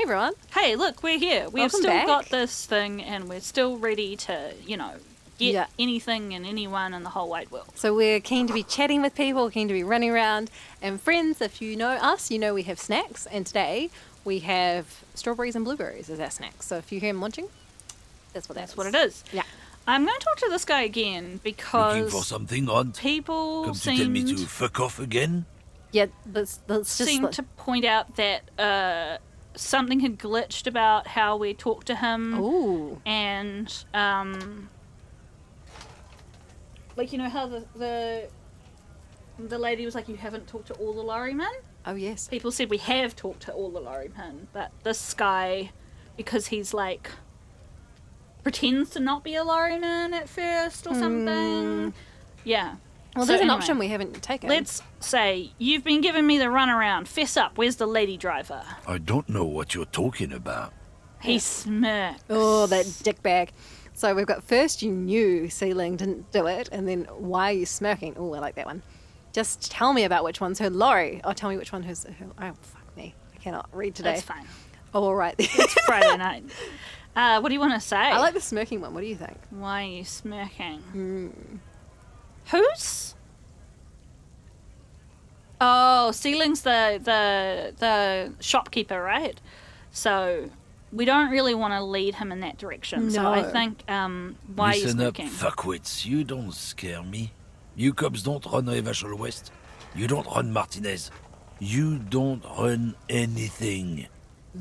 everyone. Hey, look, we're here. We've Welcome still back. got this thing, and we're still ready to, get Yeah. anything and anyone in the whole wide world. So we're keen to be chatting with people, keen to be running around. And friends, if you know us, you know we have snacks. And today we have strawberries and blueberries as our snacks. So if you hear him munching, that's what That's what it is. Yeah. I'm going to talk to this guy again because Looking for something odd? people Come to tell me to seemed, fuck off again? Yeah, that's just... seemed to point out that something had glitched about how we talked to him. Ooh. And, how the lady was like, you haven't talked to all the lorrymen? Oh, yes. People said we have talked to all the lorrymen, but this guy, because he's like, pretends to not be a lorryman at first or something. Yeah. Well, So there's an anyway, option we haven't taken. Let's say, you've been giving me the runaround. Fess up, where's the lady driver? I don't know what you're talking about. He smirks. Oh, that dickbag. So we've got first you knew Sealing didn't do it, and then why are you smirking? Oh, I like that one. Just tell me about which one's her lorry. Oh, tell me which one who's her... Oh, fuck me. I cannot read today. That's fine. Oh, all right. It's Friday night. What do you want to say? I like the smirking one. What do you think? Why are you smirking? Who's? Oh, Sealing's the shopkeeper, right? So we don't really want to lead him in that direction. So I No. think, why are you Listen up, smirking? fuckwits. You don't scare me. You cops don't run Revachol West. You don't run Martinez. You don't run anything.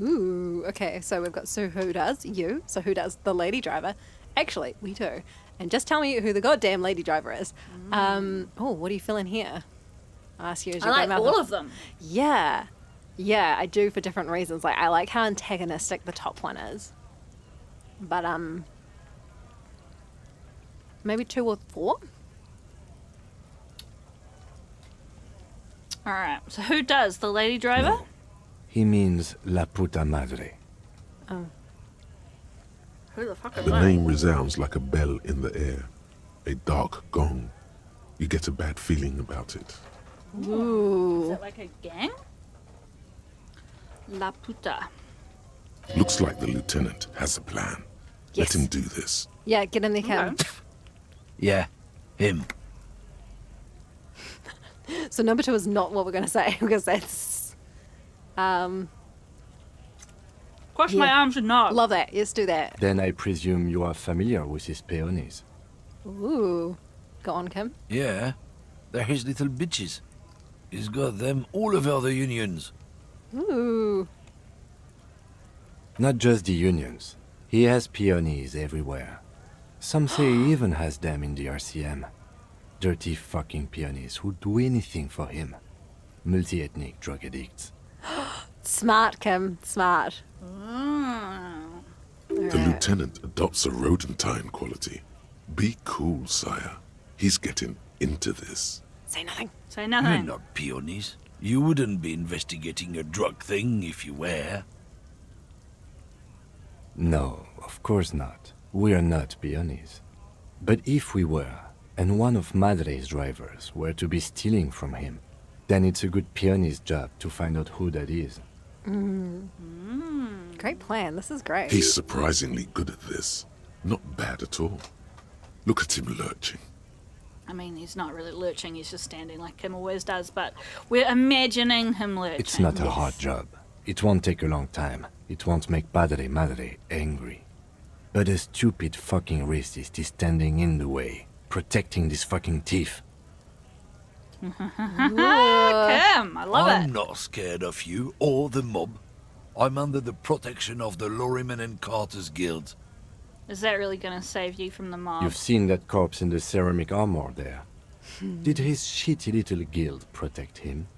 Ooh, okay. So we've got who does? You. So who does? The lady driver. Actually, we do. And just tell me who the goddamn lady driver is. What are you feeling here? I'll ask you as I you like go, all of them. Yeah. Yeah, I do for different reasons. Like, I like how antagonistic the top one is. But, maybe 2 or 4? All right. So who does? The lady driver? No. He means La Puta Madre. Oh. Who the fuck is The that? name resounds like a bell in the air, a dark gong. You get a bad feeling about it. Is Ooh. it like a gang? La puta. Looks like the lieutenant has a plan. Yes. Let him do this. Yeah, get in there, Cam. Okay. Yeah, him. So number 2 is not what we're going to say, because that's... Cross Yeah. my arms and no. Love that. Yes, do that. Then I presume you are familiar with his peonies. Ooh. Go on, Kim. Yeah, they're his little bitches. He's got them all over the unions. Ooh. Not just the unions. He has peonies everywhere. Some say he even has them in the RCM. Dirty fucking peonies who'd do anything for him. Multi-ethnic drug addicts. Smart, Kim. Smart. The lieutenant adopts a rodentine quality. Be cool, sire. He's getting into this. Say nothing. Say You're nothing. not peonies. You wouldn't be investigating a drug thing if you were. No, of course not. We are not peonies. But if we were, and one of Madre's drivers were to be stealing from him, then it's a good peony's job to find out who that is. Great plan. This is great. He's surprisingly good at this. Not bad at all. Look at him lurching. I mean, he's not really lurching. He's just standing like Kim always does, but we're imagining him lurching. It's not a hard job. It won't take a long time. It won't make Padre Madre angry. But a stupid fucking racist is standing in the way, protecting this fucking thief. Kim, I love I'm it. not scared of you or the mob. I'm under the protection of the Lorrymen and Carters Guild. Is that really going to save you from the mob? You've seen that corpse in the ceramic armor there. Did his shitty little guild protect him?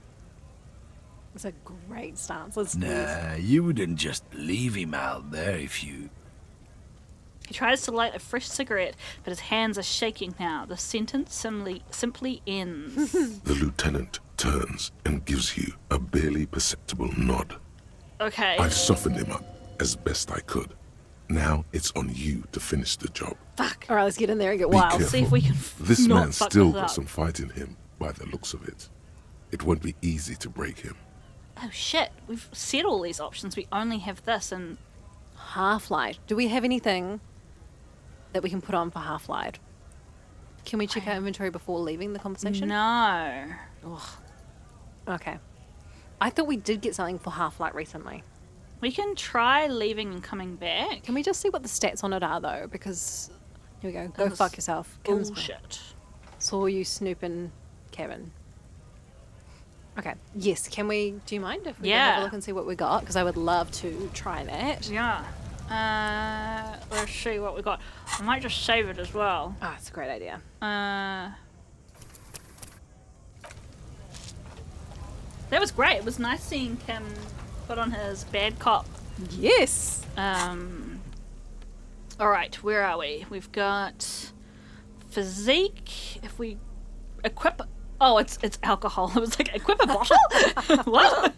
It's a great stance. Let's Nah, you wouldn't just leave him out there if you... He tries to light a fresh cigarette, but his hands are shaking now. The sentence simply ends. The lieutenant turns and gives you a barely perceptible nod. Okay. I've softened him up as best I could. Now it's on you to finish the job. Fuck. All right, let's get in there and get Be wild. careful. See if we can This not man's fuck still this got up. some fight in him by the looks of it. It won't be easy to break him. Oh shit, we've said all these options. We only have this and Half-light. Do we have anything that we can put on for half-light? Can we check our inventory before leaving the conversation? no. Ugh. Okay. I thought we did get something for half-light recently. We can try leaving and coming back. Can we just see what the stats on it are, though? Because, here we go. Go This fuck yourself. Kim's Bullshit. Saw you snooping, Kevin. Okay. Yes. Can we? Do you mind if we go have Yeah. a look and see what we got? Because I would love to try that. Yeah. Let's see what we got. I might just save it as well. Ah, it's a great idea. That was great. It was nice seeing Kim put on his bad cop. Yes. All right, where are we? We've got physique. If we equip, oh, it's alcohol. I was like, equip a bottle. What?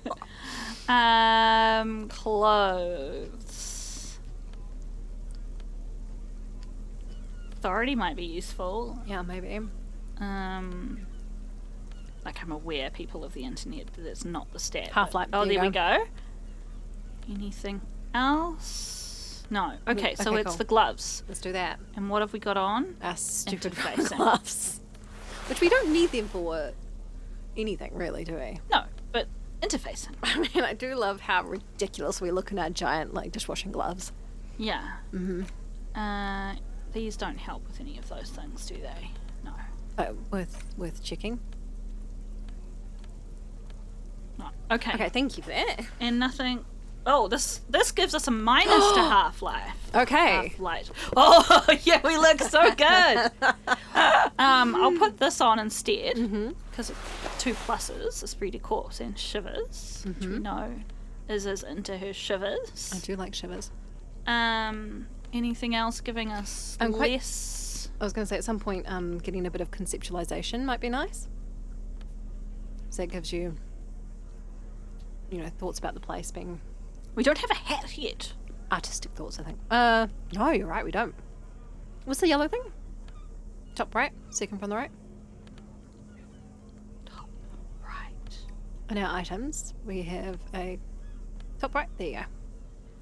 Clothes. Authority might be useful. Yeah, maybe. Like I'm aware, people of the internet, that it's not the stat. Half-life, Oh, there you there we go. Anything else? No. Okay, so okay, it's cool. the gloves. Let's do that. And what have we got on? Our stupid Interfacing. gloves. Which we don't need them for anything, really, do we? No, but interfacing. I mean, I do love how ridiculous we look in our giant, like, dishwashing gloves. Yeah. Mm-hmm. These don't help with any of those things, do they? No. Worth checking. No. Okay. Okay, thank you for that. And nothing. Oh, this gives us a minus to half-life. Okay. Half-light. Oh, yeah, we look so good. I'll put this on instead because 2 pluses, esprit de corps and shivers, which we know is into her shivers. I do like shivers. Anything else giving us I'm quite- less? I was going to say at some point, getting a bit of conceptualization might be nice. So that gives you, thoughts about the place being We don't have a hat yet. artistic thoughts, I think. No, you're right, we don't. What's the yellow thing? Top right, second from the right. Top right. On our items, we have a top right. There you go.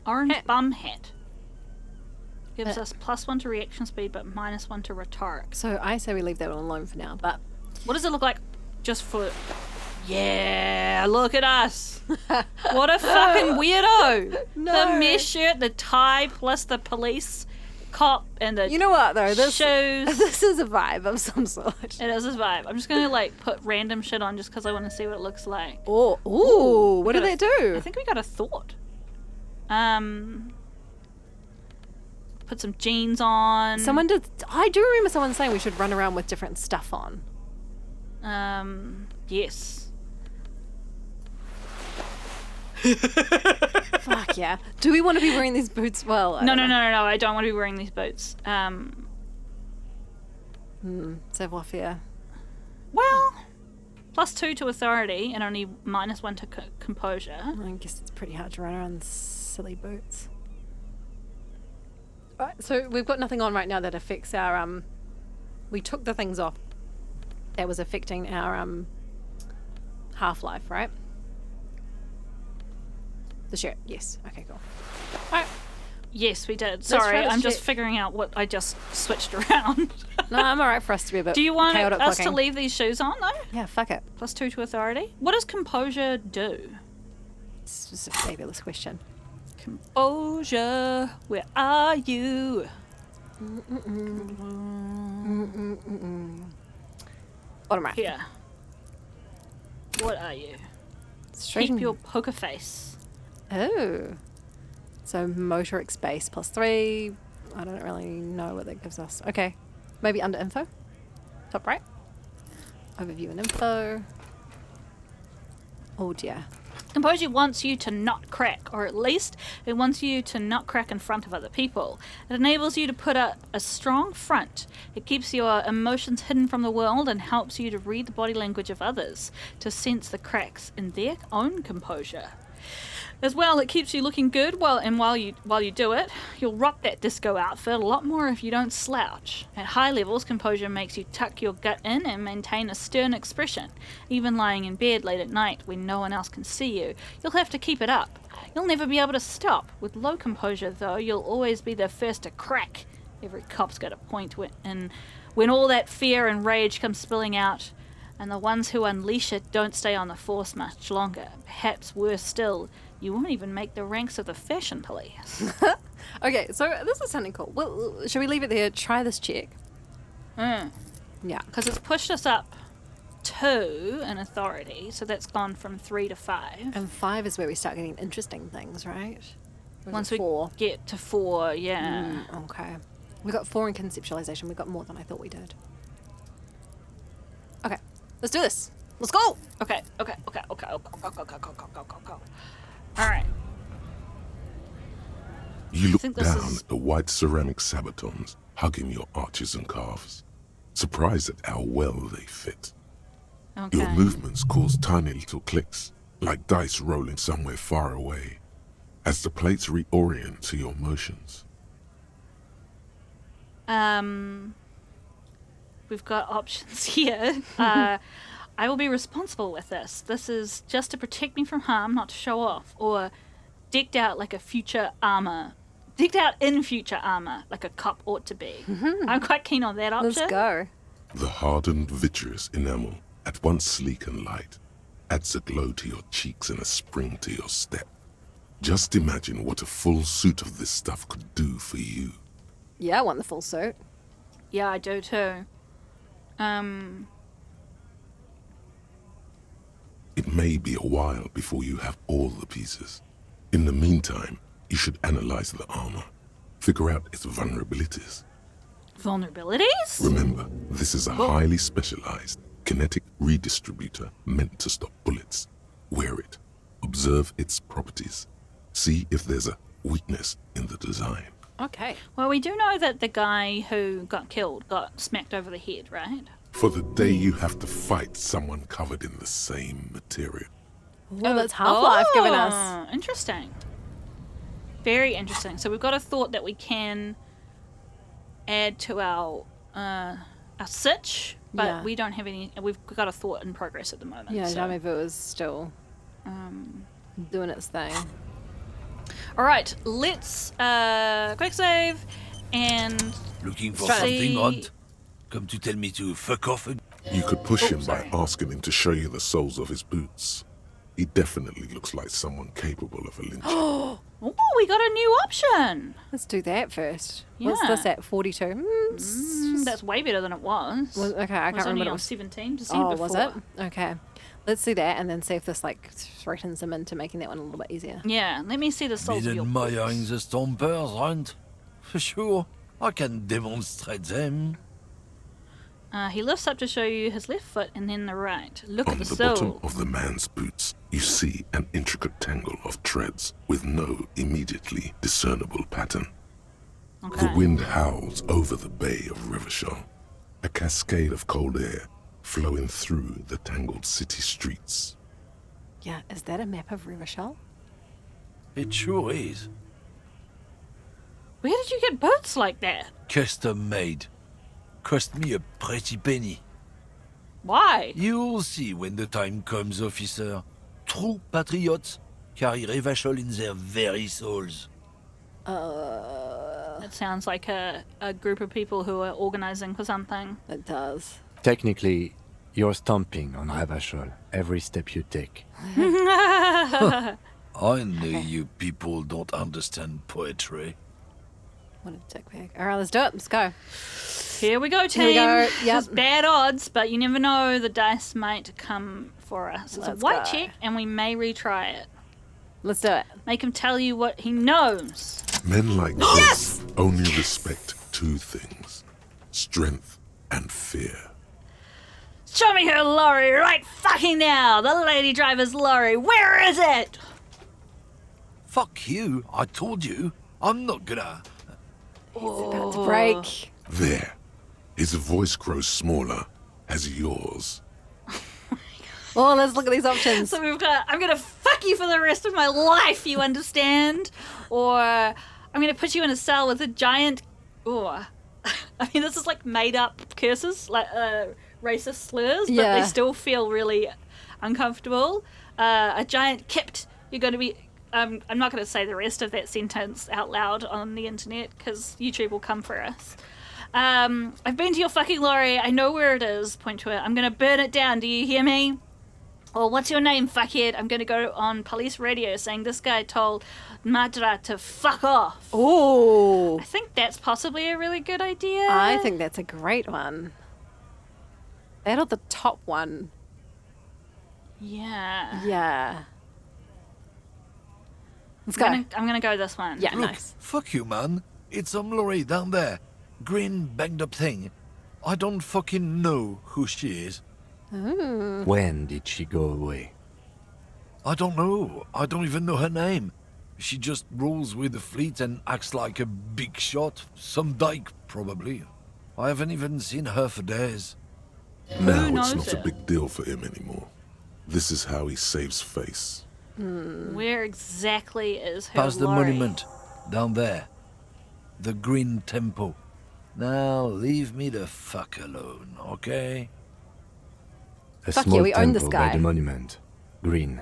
Orange Hat. bum hat. Gives us +1 to reaction speed, but -1 to rhetoric. So I say we leave that one alone for now, but What does it look like just for... Yeah, look at us. What a fucking weirdo. No. The mesh shirt, the tie, plus the police cop, and the you know what though? This shoes. this is a vibe of some sort. It is his vibe. I'm just going to put random shit on just because I want to see what it looks like. Oh, ooh, what We did got that I do? think we got a thought. Put some jeans on. Someone did. I do remember someone saying we should run around with different stuff on. Yes. Fuck yeah. Do we want to be wearing these boots? Well, I No, don't no, know. no, no, no. I don't want to be wearing these boots. Savoir faire. Well, +2 to authority and only -1 to composure. I guess it's pretty hard to run around in silly boots. Right, so we've got nothing on right now that affects our we took the things off that was affecting our half-life, right? The shirt, yes. Okay, cool. Alright. Yes, we did. try Sorry, this I'm just shit. figuring out what I just switched around. No, I'm alright for us to be a bit Do you want chaotic us to looking. leave these shoes on, though? Yeah, fuck it. +2 to authority? What does composure do? It's just a fabulous question. Composure, where are you? Bottom right. Here. What are you? Straight Keep in- your poker face. Oh. So motoric space +3. I don't really know what that gives us. Okay. Maybe under info? Top right? Overview and info. Oh dear. Composure wants you to not crack, or at least it wants you to not crack in front of other people. It enables you to put up a strong front. It keeps your emotions hidden from the world and helps you to read the body language of others, to sense the cracks in their own composure. As well, it keeps you looking good while you do it. You'll rock that disco outfit a lot more if you don't slouch. At high levels, composure makes you tuck your gut in and maintain a stern expression. Even lying in bed late at night when no one else can see you, you'll have to keep it up. You'll never be able to stop. With low composure, though, you'll always be the first to crack. Every cop's got a point when all that fear and rage comes spilling out, and the ones who unleash it don't stay on the force much longer. Perhaps worse still, you won't even make the ranks of the fashion police. Okay, so this is something cool. Well, should we leave it there? Try this check. Yeah. Because it's pushed us up 2 in authority, so that's gone from 3 to 5. And 5 is where we start getting interesting things, right? Or is Once it we 4? get to 4, yeah. Okay. We got 4 in conceptualization. We got more than I thought we did. Okay, let's do this. Let's go. Okay. All right. You look think this down is- at the white ceramic sabatons hugging your arches and calves, surprised at how well they fit. Okay. Your movements cause tiny little clicks, like dice rolling somewhere far away, as the plates reorient to your motions. We've got options here. I will be responsible with this. This is just to protect me from harm, not to show off. Or decked out in future armor, like a cop ought to be. I'm quite keen on that option. Let's go. The hardened vitreous enamel, at once sleek and light, adds a glow to your cheeks and a spring to your step. Just imagine what a full suit of this stuff could do for you. Yeah, I want the full suit. Yeah, I do too. It may be a while before you have all the pieces. In the meantime, you should analyze the armor, figure out its vulnerabilities. Vulnerabilities? Remember, this is a highly specialized kinetic redistributor meant to stop bullets. Wear it, observe its properties, see if there's a weakness in the design. Okay. Well, we do know that the guy who got killed got smacked over the head, right? For the day you have to fight someone covered in the same material. Oh, that's Half-Life giving us. Interesting. Very interesting. So we've got a thought that we can add to our sitch, but Yeah. we don't have any. We've got a thought in progress at the moment. Yeah, so. Jamais Vu is still doing its thing. All right, let's quick save and Looking for Try- something, See- Hunt? Come to tell me to fuck off again? You could push him sorry. by asking him to show you the soles of his boots. He definitely looks like someone capable of a lynching. oh, we got a new option. Let's do that first. What's this Yeah. at? 42? That's way better than it was. Okay, I It can't was only remember. on 17% Oh, before. was it? Okay. Let's do that and then see if this threatens him into making that one a little bit easier. Yeah, let me see the soles of your Admiring boots. the stompers, Hunt? For sure, I can demonstrate them. He lifts up to show you his left foot and then the right. Look On at the the bottom sole. of the man's boots, you see an intricate tangle of treads with no immediately discernible pattern. Okay. The wind howls over the bay of Rivershell, a cascade of cold air flowing through the tangled city streets. Yeah, is that a map of Rivershell? It sure is. Where did you get boots like that? Custom made. Cost me a pretty penny. Why? You'll see when the time comes, officer. True patriots carry Revachol in their very souls. That sounds like a group of people who are organizing for something. It does. Technically, you're stomping on Ravachol every step you take. I know you people don't understand poetry. What a dick bag. All right, let's do it. Let's go. Here we go, team. Here we go. Yep. It's bad odds, but you never know. The dice might come for us. It's Let's a white go. check, and we may retry it. Let's do it. Make him tell you what he knows. Men like this only respect two things: strength and fear. Show me her lorry right fucking now. The lady driver's lorry. Where is it? Fuck you, I told you. I'm not gonna... About to break. There. His voice grows smaller as yours. Oh, let's look at these options. So we've got, I'm gonna fuck fuck you for the rest of my life, you understand? Or I'm going to put you in a cell with a giant... Oh, I mean, this is like made-up curses, like racist slurs, but Yeah. they still feel really uncomfortable. A giant kipped, you're going to be... I'm not going to say the rest of that sentence out loud on the internet because YouTube will come for us. I've been to your fucking lorry. I know where it is. Point to it. I'm going to burn it down. Do you hear me? Or what's your name, fuckhead? I'm going to go on police radio saying this guy told Madra to fuck off. Oh, I think that's possibly a really good idea. I think that's a great one. That or the top one. Yeah. Yeah. Let's go. I'm gonna go this one. Yeah, Look, nice. fuck you, man. It's some lorry down there. Green, banged up thing. I don't fucking know who she is. When did she go away? I don't know. I don't even know her name. She just rolls with the fleet and acts like a big shot. Some dyke, probably. I haven't even seen her for days. Now knows it's not it? a big deal for him anymore. This is how he saves face. Where exactly is her Past the lorry? monument. Down there. The Green Temple. Now, leave me the fuck alone, okay? A Fuck small yeah, we own this temple by guy. the monument. Green.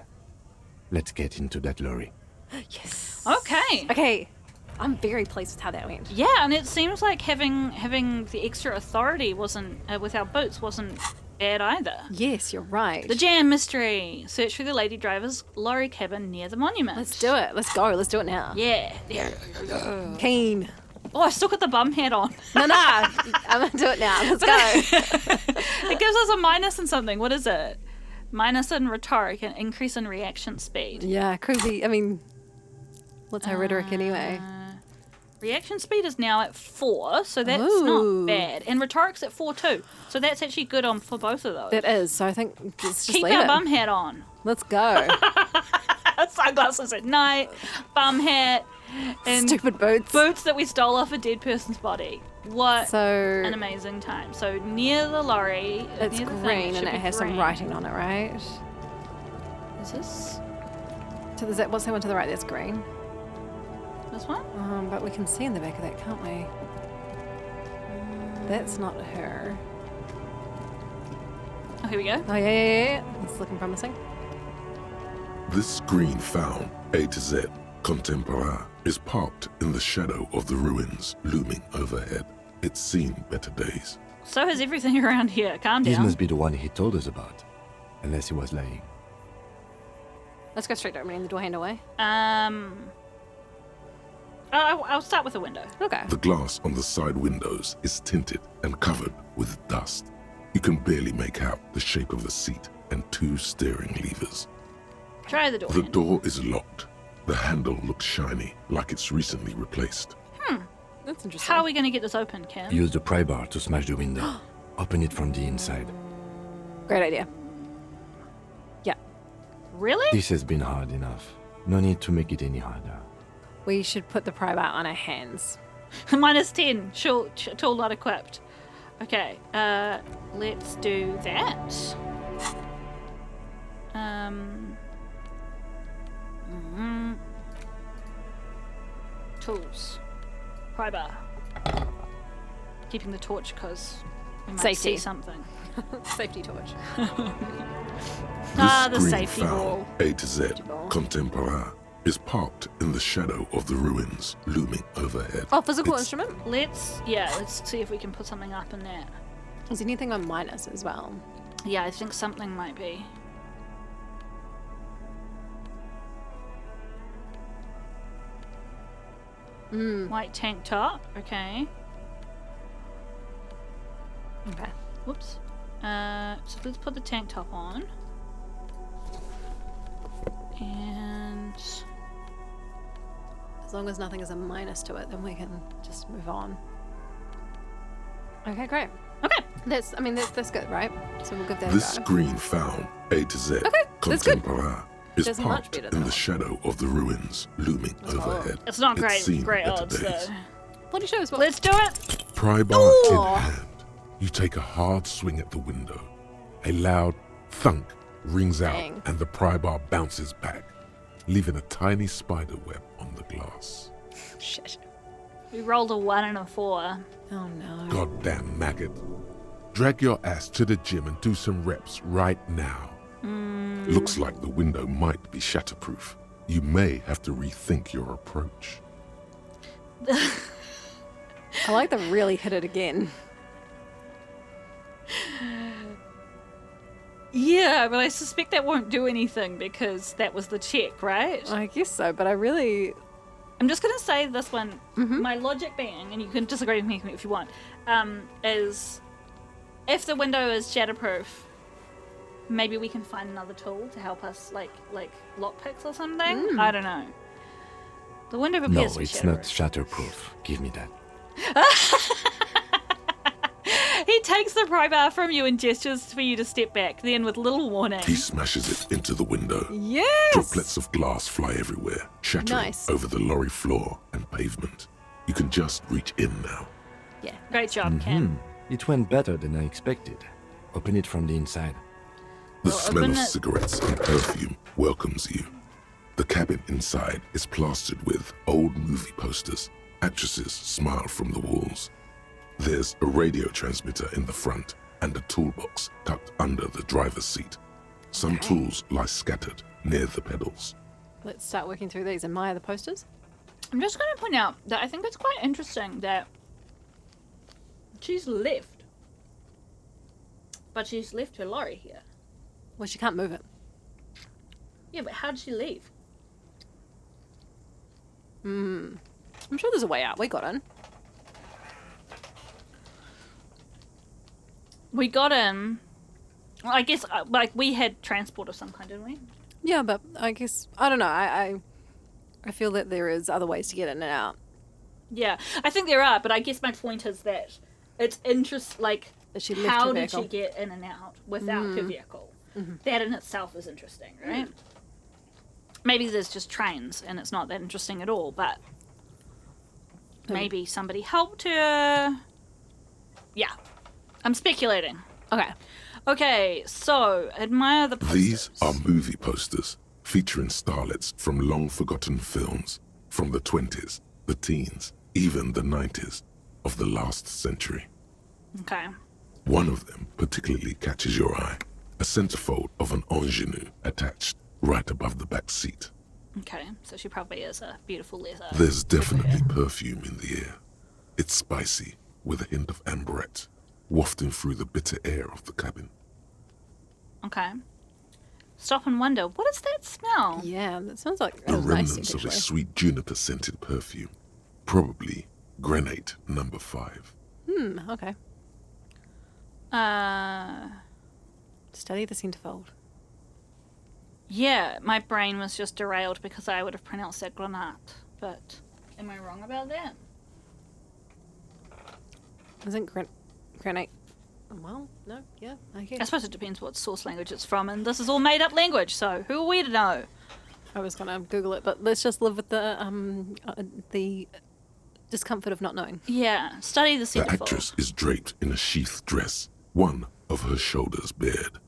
Let's get into that lorry. Yes. Okay. Okay. I'm very pleased with how that went. Yeah, and it seems like having the extra authority wasn't with our boots wasn't bad either. Yes, you're right. The jam mystery. Search for the lady driver's lorry cabin near the monument. Let's do it. Let's go. Let's do it now. Yeah. Yeah. Keen. Oh, I still got the bum hat on. No, I'm going to do it now. Let's go. It gives us a minus in something. What is it? Minus in rhetoric and increase in reaction speed. Yeah, crazy. I mean, what's our rhetoric anyway? Reaction speed is now at 4, so that's Ooh. not bad. And rhetoric's at 4 too, so that's actually good on for both of those. It is. So I think let's just Keep leave our it. bum hat on. Let's go. Sunglasses at night, bum hat, and Stupid boots. boots that we stole off a dead person's body. What So an amazing time. So near the lorry, it's near the thing, green should and it be has some green. writing on it, right? Is this So there's that. What's that one to the right? That's green. this one? But we can see in the back of that, can't we? That's not her. Oh, here we go. Oh yeah. It's looking promising. This green found, A to Z, contemporain, is parked in the shadow of the ruins looming overhead. It's seen better days. So has everything around here. Calm This down. must be the one he told us about. Unless he was lying. Let's go straight to opening the door handle way. I'll start with the window. Okay. The glass on the side windows is tinted and covered with dust. You can barely make out the shape of the seat and 2 steering levers. Try the door. The handle. door is locked. The handle looks shiny, like it's recently replaced. That's interesting. How are we going to get this open, Cam? Use the pry bar to smash the window. Open it from the inside. Great idea. Yeah. Really? This has been hard enough. No need to make it any harder. We should put the pry bar on our hands. Minus 10. Tool not equipped. Okay. Let's do that. Tools. Pry bar. Keeping the torch because we might Safety. see something. Safety torch. The This green safety found, ball. A to Z, ball. contemporain, is parked in the shadow of the ruins looming overhead. Oh, physical It's- instrument? Let's see if we can put something up in that. Is anything on minus as well? Yeah, I think something might be. White tank top. Okay. Okay. Whoops. So let's put the tank top on. And As long as nothing is a minus to it, then we can just move on. Okay, great. okay. That's good, right? So we'll give that This a go. green found, A to Z, that's good. contemporain, is That's much parked better in than the that. shadow of the ruins looming overhead. It's not great. seen Great better odds days. though. What shows? What? Let's do it. Pry bar Ooh. in hand, you take a hard swing at the window. A loud thunk rings out Bang. and the pry bar bounces back. leaving a tiny spider web on the glass. Shit. We rolled a 1 and a 4. Oh no. Goddamn maggot. Drag your ass to the gym and do some reps right now. Looks like the window might be shatterproof. You may have to rethink your approach. I like the really hit it again. Yeah, but I suspect that won't do anything because that was the check, right? I guess so, but I really... I'm just going to say this one. My logic being, and you can disagree with me if you want, is if the window is shatterproof, maybe we can find another tool to help us, like lockpicks or something. I don't know. The window No, appears to be it's not shatterproof. shatterproof. Give me that. He takes the pry bar from you and gestures for you to step back. Then, with little warning, He smashes it into the window. Yes! Droplets of glass fly everywhere, shattering Nice. over the lorry floor and pavement. You can just reach in now. yeah, great job, Cam. It went better than I expected. Open it from the inside. The Well, smell open of it. cigarettes and perfume welcomes you. The cabin inside is plastered with old movie posters. Actresses smile from the walls. There's a radio transmitter in the front and a toolbox tucked under the driver's seat. Some tools lie scattered near the pedals. Let's start working through these. Admire the posters. I'm just going to point out that I think it's quite interesting that she's left. But she's left her lorry here. Well, she can't move it. Yeah, but how did she leave? I'm sure there's a way out. We got in. We got in. Well, I guess, like, we had transport of some kind, didn't we? Yeah, but I guess... I don't know. I feel that there is other ways to get in and out. Yeah, I think there are, but I guess my point is that it's like, That she left how her did she vehicle. get in and out without her vehicle? That in itself is interesting, right? Maybe there's just trains and it's not that interesting at all, but maybe somebody helped her. Yeah, I'm speculating. Okay, so admire the posters. These are movie posters featuring starlets from long-forgotten films from the 20s, the teens, even the 90s of the last century. Okay. One of them particularly catches your eye, a centerfold of an ingenue attached right above the back seat. Okay, so she probably is a beautiful leather. There's definitely perfume in the air. It's spicy, with a hint of amberette, wafting through the bitter air of the cabin. Okay. Stop and wonder, what is that smell? Yeah, that sounds like The a nice remnants scent, of a actually. sweet juniper-scented perfume. Probably granate number 5. Okay. Study the centerfold. Yeah, my brain was just derailed because I would have pronounced that granate. But am I wrong about that? Isn't granite... Well, no, yeah, I I guess. suppose it depends what source language it's from, and this is all made up language, so who are we to know? I was going to Google it, but let's just live with the discomfort of not knowing. Yeah, study the The centerfold. actress is draped in a sheath dress, one of her shoulders bared.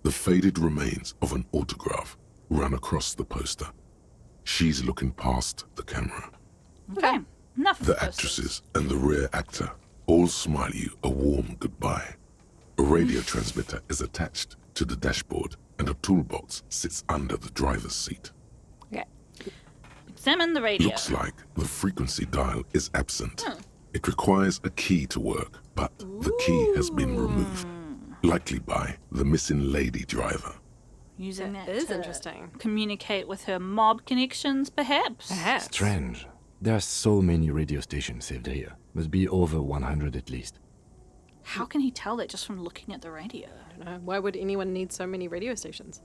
The faded remains of an autograph run across the poster. She's looking past the camera. Okay, enough of The posters. actresses and the rear actor all smile you a warm goodbye. A radio transmitter is attached to the dashboard and a toolbox sits under the driver's seat. Okay. Examine the radio. Looks like the frequency dial is absent. It requires a key to work, but the key has been removed, likely by the missing lady driver. Using That that is to interesting. communicate with her mob connections, perhaps. Perhaps. Strange. There are so many radio stations saved here. Must be over 100 at least. How can he tell that just from looking at the radio? I don't know. Why would anyone need so many radio stations?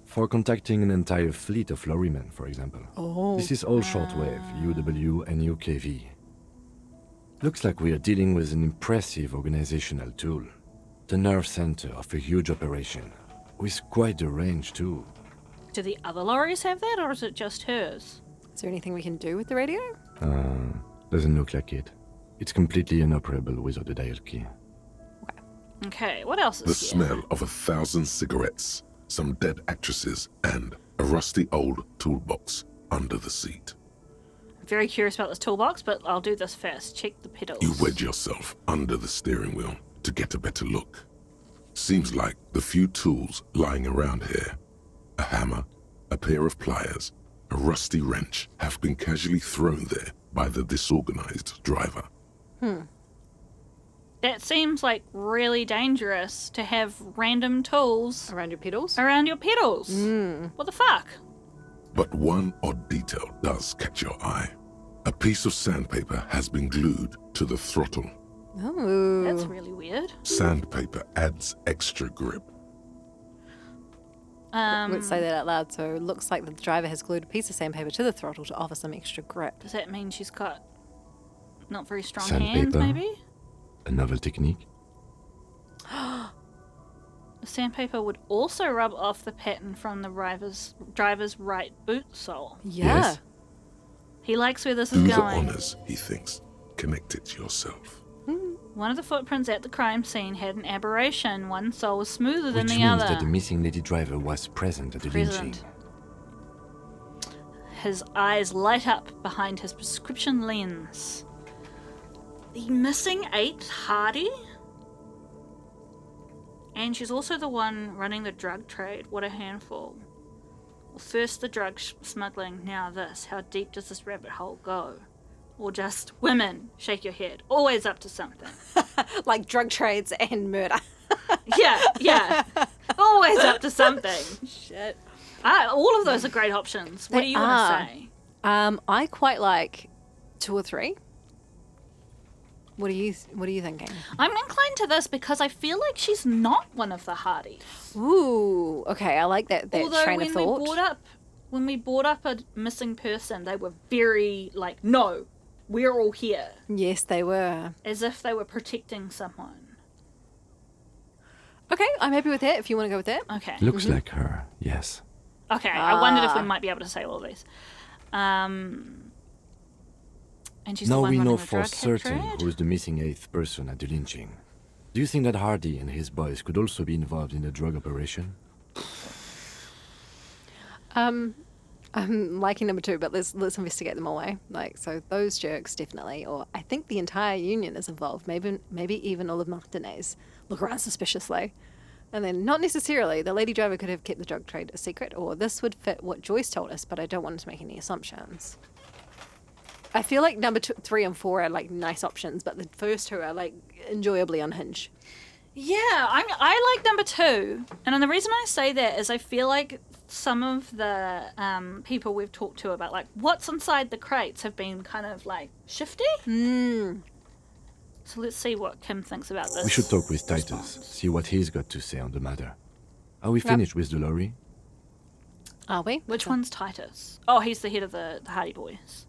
For contacting an entire fleet of lorrymen, for example. Oh. This is all shortwave, UW and UKV. Looks like we are dealing with an impressive organizational tool. The nerve center of a huge operation, with quite a range too. Do the other lorries have that, or is it just hers? Is there anything we can do with the radio? Doesn't look like it. It's completely inoperable without a dial key. Okay, what else The is here? smell of 1,000 cigarettes, some dead actresses, and a rusty old toolbox under the seat. I'm very curious about this toolbox, but I'll do this first. Check the pedals. You wedge yourself under the steering wheel to get a better look. Seems like the few tools lying around here, a hammer, a pair of pliers, a rusty wrench, have been casually thrown there by the disorganized driver. That seems like really dangerous to have random tools Around your pedals? around your pedals. What the fuck? But one odd detail does catch your eye. A piece of sandpaper has been glued to the throttle. Oh. That's really weird. Sandpaper adds extra grip. Let's say that out loud. So it looks like the driver has glued a piece of sandpaper to the throttle to offer some extra grip. Does that mean she's got not very strong Sandpaper? hands, maybe? A novel technique? The sandpaper would also rub off the pattern from the driver's right boot sole. Yeah. Yes. He likes where this Do is the going. honors, he thinks. Connect it yourself. One of the footprints at the crime scene had an aberration. One sole was smoother than Which the means other. that the missing lady driver was present at the lynching. Present. His eyes light up behind his prescription lens. The missing 8 Hardie? And she's also the one running the drug trade. What a handful. Well, first the drug smuggling, now this. How deep does this rabbit hole go? Or just women, shake your head. Always up to something. Like drug trades and murder. Yeah. Always up to something. Shit. All of those are great options. What They do you want are. to say? I quite like 2 or 3. What are you thinking? I'm inclined to this because I feel like she's not one of the Hardies. Ooh, okay, I like that Although train of thought. when we brought up a missing person, they were very like, no, we're all here, Yes, they were. as if they were protecting someone. Okay, I'm happy with that. If you want to go with that. Okay. Looks like her, yes. Okay. I wondered if we might be able to say all of these. And she's the Now one we running know the for drug certain trade? who is the missing 8th person at the lynching. Do you think that Hardie and his boys could also be involved in the drug operation? I'm liking number 2, but let's investigate them away. Like, so those jerks definitely, or I think the entire union is involved. Maybe even all of Martinez look around suspiciously, and then not necessarily. The lady driver could have kept the drug trade a secret, or this would fit what Joyce told us. But I don't want to make any assumptions. I feel like number 2, 3, and 4 are like nice options, but the first 2 are like enjoyably unhinged. Yeah, I like number 2, and the reason I say that is I feel like some of the people we've talked to about like what's inside the crates have been kind of like shifty. So let's see what Kim thinks about this. We should talk with Titus, see what he's got to say on the matter. Are we finished with the lorry? Are we? Which one's Titus? Oh, he's the head of the Hardie Boys.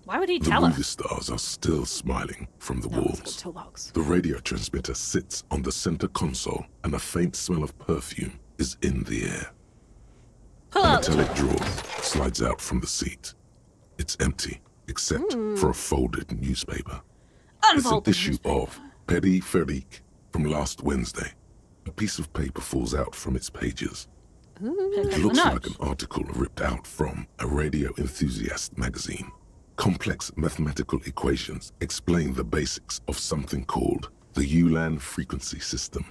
Why would he The tell movie us? stars are still smiling from the It's got a walls. toolbox. The radio transmitter sits on the center console, and a faint smell of perfume is in the air. Pull A out. metallic drawer slides out from the seat. It's empty, except for a folded newspaper. It's an Unfold the issue newspaper. of Peripherique from last Wednesday. A piece of paper falls out from its pages. Pick It up looks the like note. an article ripped out from a radio enthusiast magazine. Complex mathematical equations explain the basics of something called the Ulan frequency system.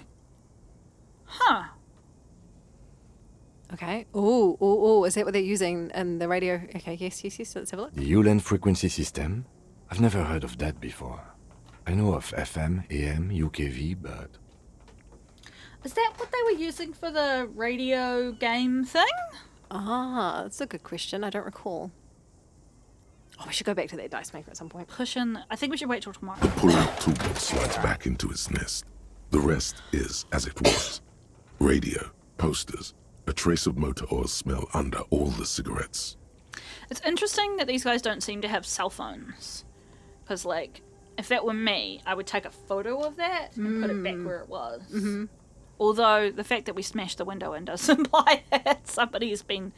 Huh. Okay. Oh, is that what they're using in the radio? Okay, yes. Let's have a look. The Ulan frequency system? I've never heard of that before. I know of FM, AM, UKV, but... Is that what they were using for the radio game thing? Ah, that's a good question. I don't recall. Oh, we should go back to that dice maker at some point. Push in. I think we should wait till tomorrow. Pull-out toolbox slides back into its nest. The rest is as it was. Radio, posters, a trace of motor oil smell under all the cigarettes. It's interesting that these guys don't seem to have cell phones. Because, like, if that were me, I would take a photo of that and put it back where it was. Mm-hmm. Although the fact that we smashed the window in does imply that somebody's been...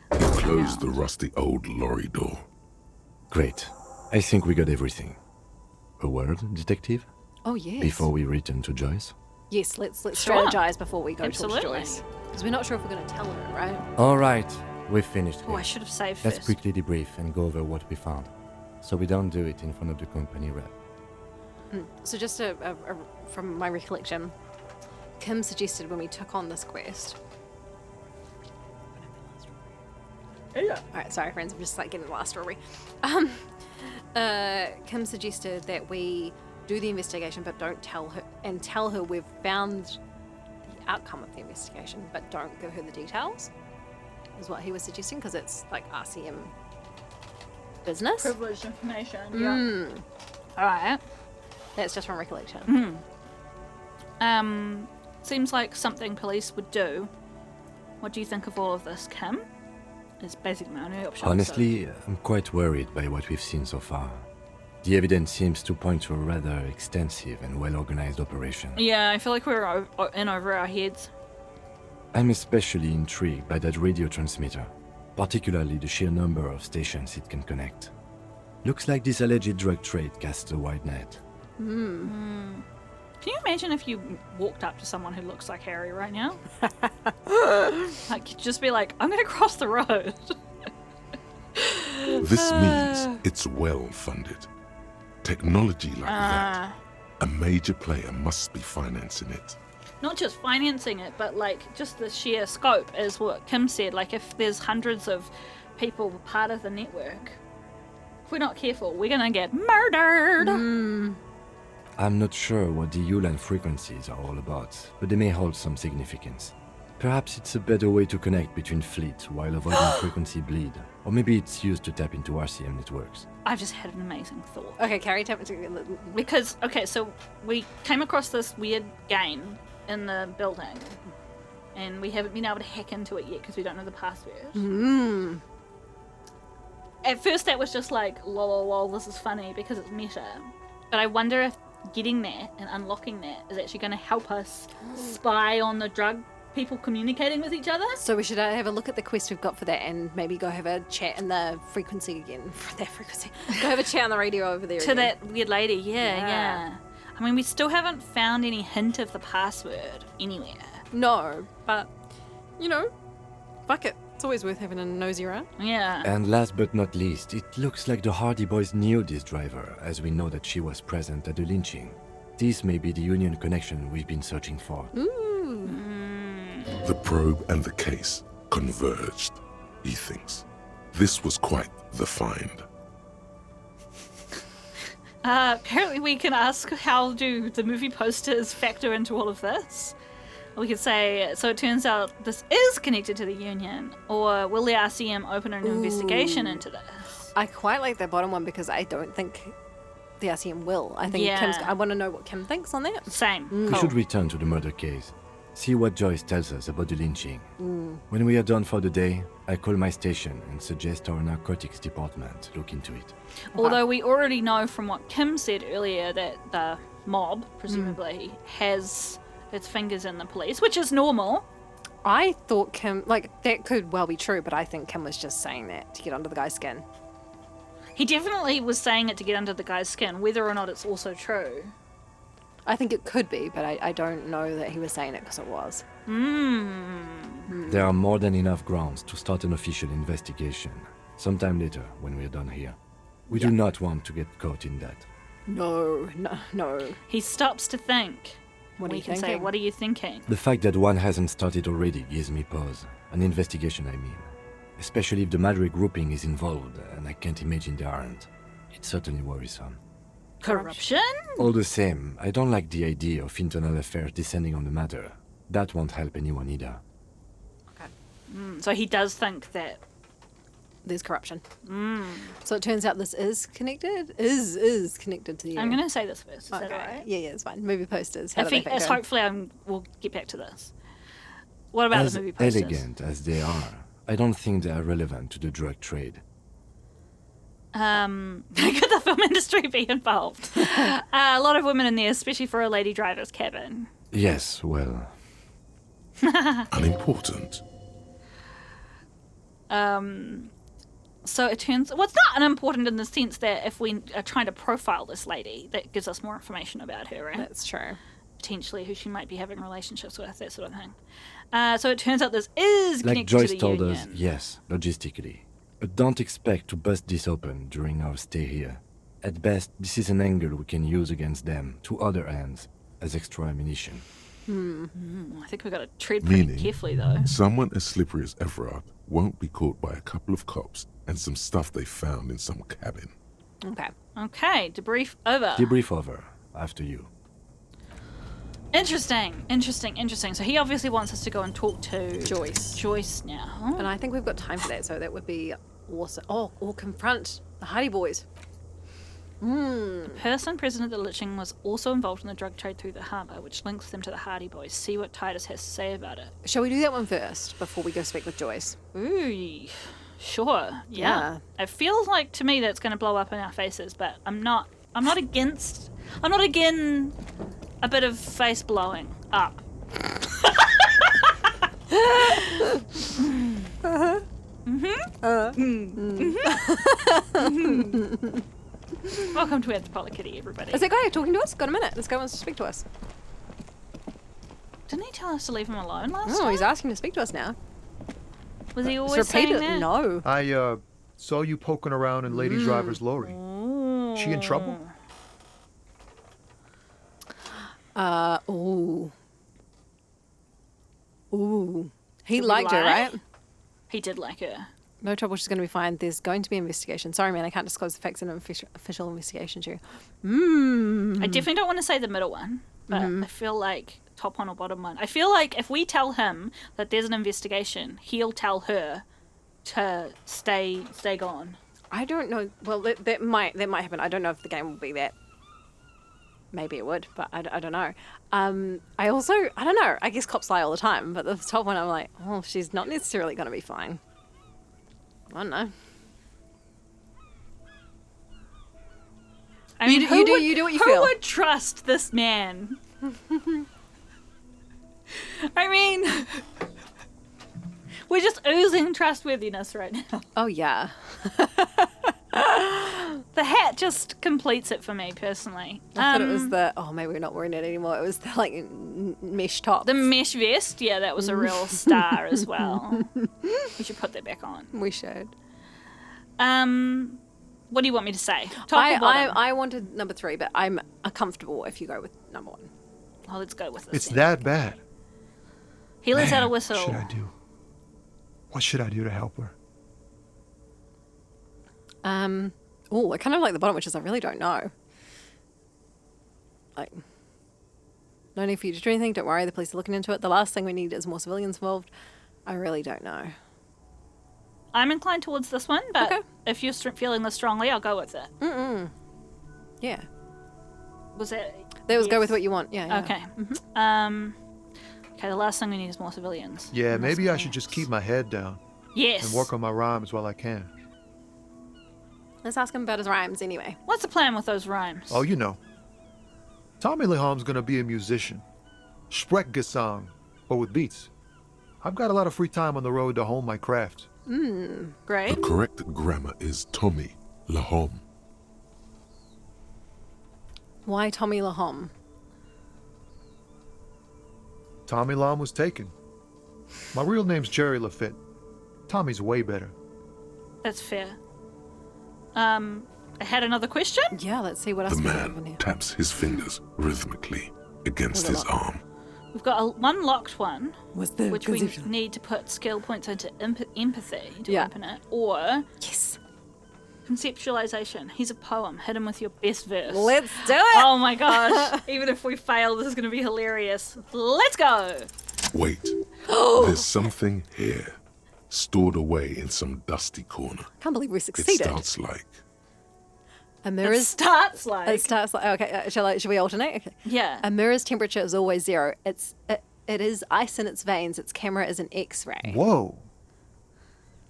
Close the rusty old lorry door. Great. I think we got everything. A word, detective? Oh, yes. Before we return to Joyce? Yes, let's Sure. strategize before we go Absolutely. to Joyce. Because we're not sure if we're going to tell her, right? All right. We've finished Oh, here. I should have saved Let's first. quickly debrief and go over what we found, so we don't do it in front of the company rep. So just from my recollection, Kim suggested when we took on this quest. Yeah. All right, sorry friends, I'm just like getting the last story. Kim suggested that we do the investigation, but don't tell her we've found the outcome of the investigation, but don't give her the details. Is what he was suggesting, because it's like RCM business. Privileged information. Yeah. All right. That's just from recollection. Seems like something police would do. What do you think of all of this, Kim? Is basically my only option. Honestly, I'm quite worried by what we've seen so far. The evidence seems to point to a rather extensive and well-organized operation. Yeah, I feel like we're in over our heads. I'm especially intrigued by that radio transmitter, particularly the sheer number of stations it can connect. Looks like this alleged drug trade casts a wide net. Can you imagine if you walked up to someone who looks like Harry right now? Like, just be like, I'm going to cross the road. This means it's well funded. Technology like that, a major player must be financing it. Not just financing it, but like just the sheer scope is what Kim said. Like, if there's hundreds of people part of the network, if we're not careful, we're going to get murdered. I'm not sure what the Ulan frequencies are all about, but they may hold some significance. Perhaps it's a better way to connect between fleets while avoiding frequency bleed, or maybe it's used to tap into RCM networks. I've just had an amazing thought. Okay, Carrie, tell me. Because, okay, so we came across this weird game in the building, and we haven't been able to hack into it yet because we don't know the password. At first that was just like, lol, this is funny because it's meta. But I wonder if getting that and unlocking that is actually going to help us spy on the drug people communicating with each other. So we should have a look at the quest we've got for that, and maybe go have a chat in the frequency again. For that frequency, go have a chat on the radio over there. To again. that weird lady, yeah. Yeah. I mean, we still haven't found any hint of the password anywhere. No, but you know, fuck it. It's always worth having a nosy around. Yeah. And last but not least, it looks like the Hardie boys knew this driver, as we know that she was present at the lynching. This may be the union connection we've been searching for. The probe and the case converged, he thinks. This was quite the find. Apparently we can ask, how do the movie posters factor into all of this? We could say, so it turns out this is connected to the union, or will the RCM open an investigation into this? I quite like that bottom one because I don't think the RCM will. I think Yeah. I want to know what Kim thinks on that. Same. We should return to the murder case. See what Joyce tells us about the lynching. When we are done for the day, I call my station and suggest our narcotics department look into it. Although we already know from what Kim said earlier that the mob, presumably, has its fingers in the police, which is normal. I thought Kim, like, that could well be true, but I think Kim was just saying that to get under the guy's skin. He definitely was saying it to get under the guy's skin, whether or not it's also true. I think it could be, but I don't know that he was saying it because it was. There are more than enough grounds to start an official investigation, sometime later when we are done here. We do not want to get caught in that. No. He stops to think. What are We you can say, thinking? what are you thinking? The fact that one hasn't started already gives me pause. An investigation, I mean. Especially if the Madrid grouping is involved, and I can't imagine they aren't. It's certainly worrisome. Corruption? All the same, I don't like the idea of internal affairs descending on the matter. That won't help anyone either. So he does think that. There's corruption. So it turns out this is connected? Is connected to the I'm going to say this first. Is that Okay. alright? Yeah, it's fine. Movie posters. How If do he, they as factor in? hopefully we'll get back to this. What about As the movie posters? elegant as they are, I don't think they are relevant to the drug trade. Could the film industry be involved? A lot of women in there, especially for a lady driver's cabin. Yes, well, Unimportant. So it turns... Well, it's not unimportant in the sense that if we are trying to profile this lady, that gives us more information about her, right? That's true. potentially who she might be having relationships with, that sort of thing. So it turns out this is Like connected Joyce to the told union. us, yes, logistically. But don't expect to bust this open during our stay here. At best, this is an angle we can use against them, to other ends, as extra ammunition. I think we've got to tread pretty Meaning, carefully, though. someone as slippery as Everard won't be caught by a couple of cops and some stuff they found in some cabin. Okay. Okay, debrief over. Debrief over. After you. Interesting. So he obviously wants us to go and talk to Joyce now. And I think we've got time for that, so that would be awesome. Oh, or confront the Hardie boys. The person present at the lynching was also involved in the drug trade through the harbour, which links them to the Hardie boys. See what Titus has to say about it. Shall we do that one first before we go speak with Joyce? Ooh, sure. Yeah. It feels like to me that's going to blow up in our faces, but I'm not against a bit of face blowing up. Welcome to Anthropology, everybody. Is that guy talking to us? Got a minute. This guy wants to speak to us. Didn't he tell us to leave him alone last Oh, time? he's asking to speak to us now. Was he Just always saying repeat it. that? No. I saw you poking around in Lady Driver's Lorry. She in trouble? Ooh. He Did we liked her, lie? right? He did like her. No trouble, she's going to be fine. There's going to be an investigation. Sorry, man, I can't disclose the facts in an official investigation to you. I definitely don't want to say the middle one, but I feel like top one or bottom one. I feel like if we tell him that there's an investigation, he'll tell her to stay gone. I don't know. Well, that might happen. I don't know if the game will be that. Maybe it would, but I don't know. I don't know. I guess cops lie all the time, but the top one, I'm like, oh, she's not necessarily going to be fine. I don't know. I mean, You do what you who feel. would trust this man? I mean, we're just oozing trustworthiness right now. Oh, yeah. The hat just completes it for me personally. I thought it was the, maybe we're not wearing it anymore. It was the, like, mesh top. The mesh vest, yeah, that was a real star as well. We should put that back on. We should. What do you want me to say? Top or bottom? I wanted number 3, but I'm comfortable if you go with number 1. Oh, let's go with this. It's then. that bad. He lets out a What whistle. should I do? What should I do to help her? I kind of like the bottom, which is I really don't know. Like, no need for you to do anything. Don't worry, the police are looking into it. The last thing we need is more civilians involved. I really don't know. I'm inclined towards this one, but Okay. if you're feeling this strongly, I'll go with it. Yeah. Was it? That was go yes. with what you want. Yeah. Okay. Okay, the last thing we need is more civilians. Yeah, More maybe I should civilians. just keep my head down Yes. and work on my rhymes while I can. Let's ask him about his rhymes anyway. What's the plan with those rhymes? Oh, you know. Tommy Leham's gonna be a musician. Sprechgesang, but with beats. I've got a lot of free time on the road to hone my craft. Great. The correct grammar is Tommy Lahom. Why Tommy Lahom? Tommy Lam was taken. My real name's Jerry Lafitte. Tommy's way better. That's fair. I had another question. Yeah, let's see what else The we have in man here. taps his fingers rhythmically against Hold his on. arm. We've got one locked one, Was the which we need to put skill points into empathy to Yeah. open it, or Yes. conceptualization. He's a poem. Hit him with your best verse. Let's do it. Oh my gosh. Even if we fail, this is going to be hilarious. Let's go. Wait, there's something here, stored away in some dusty corner. Can't believe we It succeeded. starts like, A It mirror's. starts like. It starts like. Okay. Shall we alternate? Okay. Yeah. A mirror's temperature is always 0. It is ice in its veins. Its camera is an X-ray. Whoa.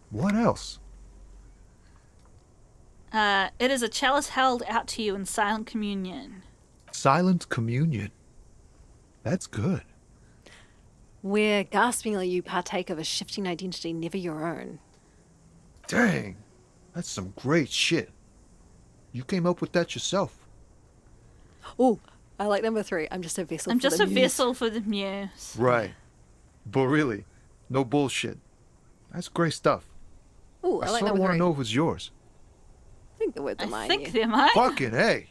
What else? It is a chalice held out to you in silent communion. Silent communion. That's good. Where gaspingly you partake of a shifting identity never your own. Dang. That's some great shit. You came up with that yourself. Oh, I like number 3. I'm just a vessel. I'm for just the a muse. vessel for the muse. Right. But really, no bullshit. That's great stuff. Ooh, I I like sort of number want 3. to know if it's yours. I think the words are I mine. think yeah. they're mine. Fucking hey.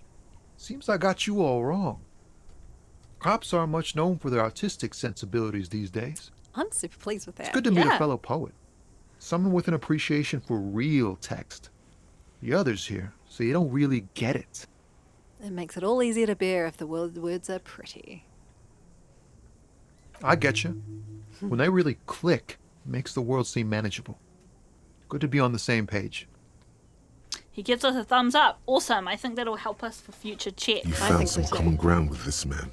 Seems I got you all wrong. Cops aren't much known for their artistic sensibilities these days. I'm super pleased with that. It's good to meet Yeah. a fellow poet. Someone with an appreciation for real text. The others here, so you don't really get it. It makes it all easier to bear if the words are pretty. I get you. When they really click, it makes the world seem manageable. Good to be on the same page. He gives us a thumbs up. Awesome. I think that'll help us for future checks. You I found think so some too. common ground with this man.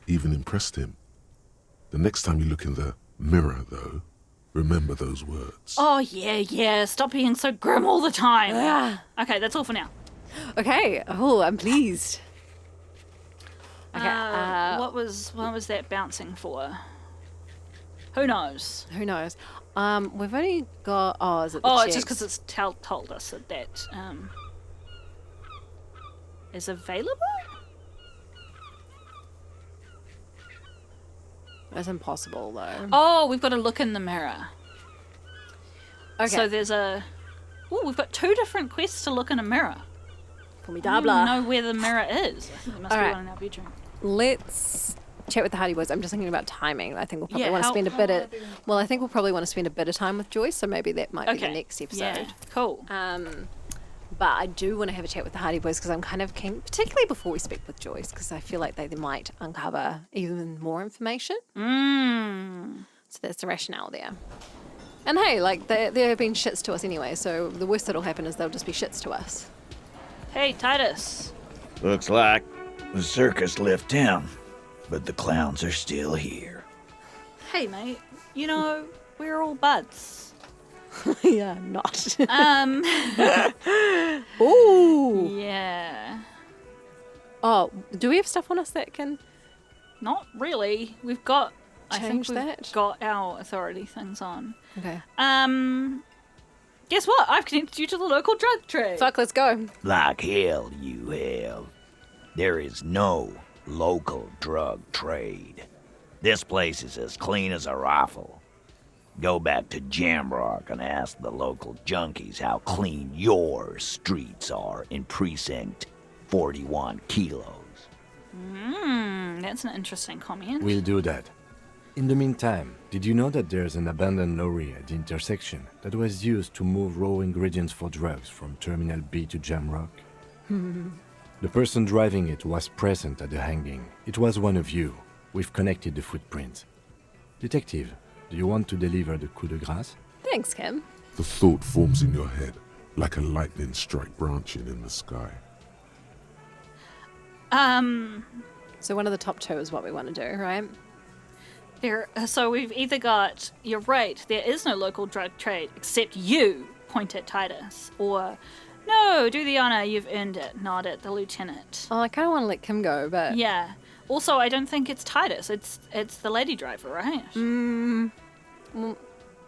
Even impressed him. The next time you look in the mirror, though, remember those words. Oh, yeah. Stop being so grim all the time. Ah. Okay, that's all for now. Okay. Oh, I'm pleased. Okay. What was that bouncing for? Who knows? Who knows? We've only got. Oh, is it the Oh, checks? it's just because it's told us that is available? It's impossible though. Oh, we've got to look in the mirror. Okay. So there's a... Oh, we've got 2 different quests to look in a mirror. I don't even Formidable. know where the mirror is. I think there must be Alright. one in our bedroom. Let's chat with the Hardie boys. I'm just thinking about timing. I think we'll probably Yeah, want to how- spend a how bit will of. I do- Well, I think we'll probably want to spend a bit of time with Joyce. So maybe that might be Okay. the next episode. Yeah, cool. But I do want to have a chat with the Hardie boys because I'm kind of keen, particularly before we speak with Joyce, because I feel like they might uncover even more information. So that's the rationale there. And hey, like there have been shits to us anyway, so the worst that'll happen is they'll just be shits to us. Hey, Titus. Looks like the circus left town, but the clowns are still here. Hey, mate. You know, we're all buds. Yeah, I'm not. Um, Ooh. yeah. Oh, do we have stuff on us that can? Not really. We've got... I think Change we've that? got our authority things on. Okay. Guess what? I've connected you to the local drug trade. Fuck, let's go. Like hell you have. There is no local drug trade. This place is as clean as a rifle. Go back to Jamrock and ask the local junkies how clean your streets are in Precinct 41 Kilos. That's an interesting comment. We'll do that. In the meantime, did you know that there's an abandoned lorry at the intersection that was used to move raw ingredients for drugs from Terminal B to Jamrock? The person driving it was present at the hanging. It was one of you. We've connected the footprints. Detective, do you want to deliver the coup de grâce? Thanks, Kim. The thought forms in your head like a lightning strike branching in the sky. So one of the top 2 is what we want to do, right? So we've either got, you're right, there is no local drug trade, except you, point at Titus, or, no, do the honor, you've earned it, nod at the lieutenant. Oh, I kind of want to let Kim go, but Yeah. Also, I don't think it's Titus, it's the lady driver, right?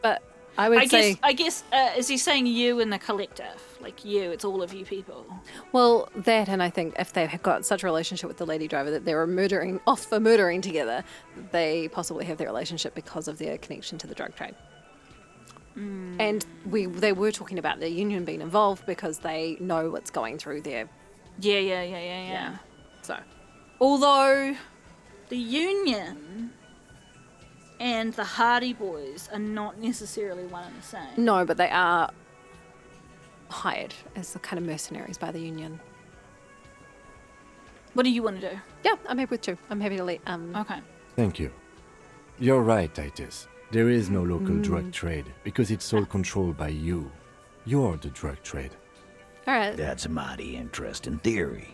but I would say, I guess, is he saying you in the collective? Like you, it's all of you people. well, that, and I think if they've got such a relationship with the lady driver that they're off for murdering together, they possibly have their relationship because of their connection to the drug trade. And they were talking about the union being involved because they know what's going through there. Yeah. So, Although, the union and the Hardie boys are not necessarily one and the same. no, but they are hired as the kind of mercenaries by the union. What do you want to do? Yeah, I'm happy with 2. I'm happy to let. Okay. Thank you. You're right, Titus. There is no local drug trade because it's all controlled by you. You're the drug trade. All right. That's a mighty interesting theory.